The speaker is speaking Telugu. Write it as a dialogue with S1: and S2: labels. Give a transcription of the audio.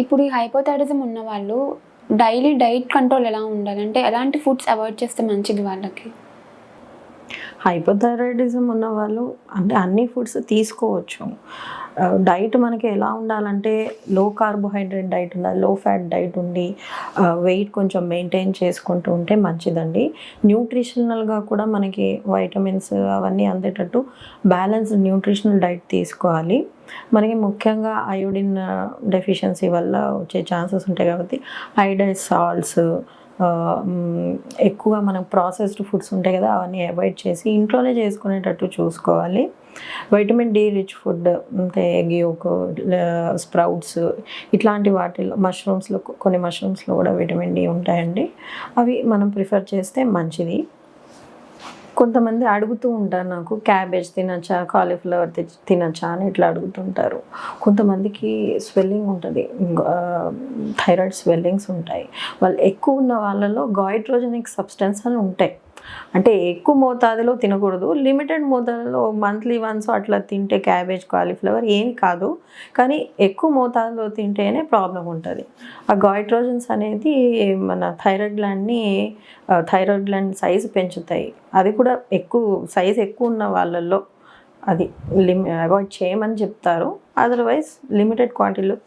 S1: ఇప్పుడు ఈ హైపోథైరాయిడిజం ఉన్న వాళ్ళు డైలీ డైట్ కంట్రోల్ ఎలా ఉండాలి? అంటే ఎలాంటి ఫుడ్స్ అవాయిడ్ చేస్తే మంచిది వాళ్ళకి?
S2: హైపోథైరాయిడిజం ఉన్న వాళ్ళు అంటే అన్ని ఫుడ్స్ తీసుకోవచ్చు. డైట్ మనకి ఎలా ఉండాలంటే లో కార్బోహైడ్రేట్ డైట్ ఉండాలి, లో ఫ్యాట్ డైట్ ఉండి వెయిట్ కొంచెం మెయింటైన్ చేసుకుంటూ ఉంటే మంచిదండి. న్యూట్రిషనల్గా కూడా మనకి వైటమిన్స్ అవన్నీ అందేటట్టు బ్యాలెన్స్డ్ న్యూట్రిషనల్ డైట్ తీసుకోవాలి. మనకి ముఖ్యంగా అయోడిన్ డెఫిషియన్సీ వల్ల వచ్చే ఛాన్సెస్ ఉంటాయి కాబట్టి ఐడైజ్ సాల్ట్స్, ఎక్కువగా మనం ప్రాసెస్డ్ ఫుడ్స్ ఉంటాయి కదా, అవన్నీ అవాయిడ్ చేసి ఇంట్లోనే చేసుకునేటట్టు చూసుకోవాలి. వైటమిన్ డి రిచ్ ఫుడ్ అంటే ఎగ్ యోక్, స్ప్రౌట్స్ ఇట్లాంటి వాటిల్లో మష్రూమ్స్లో కొన్ని మష్రూమ్స్లో కూడా విటమిన్ డి ఉంటాయండి. అవి మనం ప్రిఫర్ చేస్తే మంచిది. కొంతమంది అడుగుతూ ఉంటారు, నాకు క్యాబేజ్ తినచ్చా, కాలీఫ్లవర్ తినచ్చా అని ఇట్లా అడుగుతుంటారు. కొంతమందికి స్వెల్లింగ్ ఉంటుంది, థైరాయిడ్ స్వెల్లింగ్స్ ఉంటాయి. వాళ్ళు ఎక్కువ ఉన్న వాళ్ళలో గాయిట్రోజెనిక్ సబ్స్టెన్స్ అని ఉంటాయి. అంటే ఎక్కువ మోతాదులో తినకూడదు, లిమిటెడ్ మోతాదులో మంత్లీ వన్స్ అట్లా తింటే క్యాబేజ్, కాలీఫ్లవర్ ఏం కాదు. కానీ ఎక్కువ మోతాదులో తింటేనే ప్రాబ్లం ఉంటుంది. ఆ గాయిట్రోజన్స్ అనేది మన థైరాయిడ్ గ్లాండ్ సైజు పెంచుతాయి. అది కూడా సైజ్ ఎక్కువ ఉన్న వాళ్ళల్లో అది అవాయిడ్ చేయమని చెప్తారు. అదర్వైజ్ లిమిటెడ్ క్వాంటిటీలో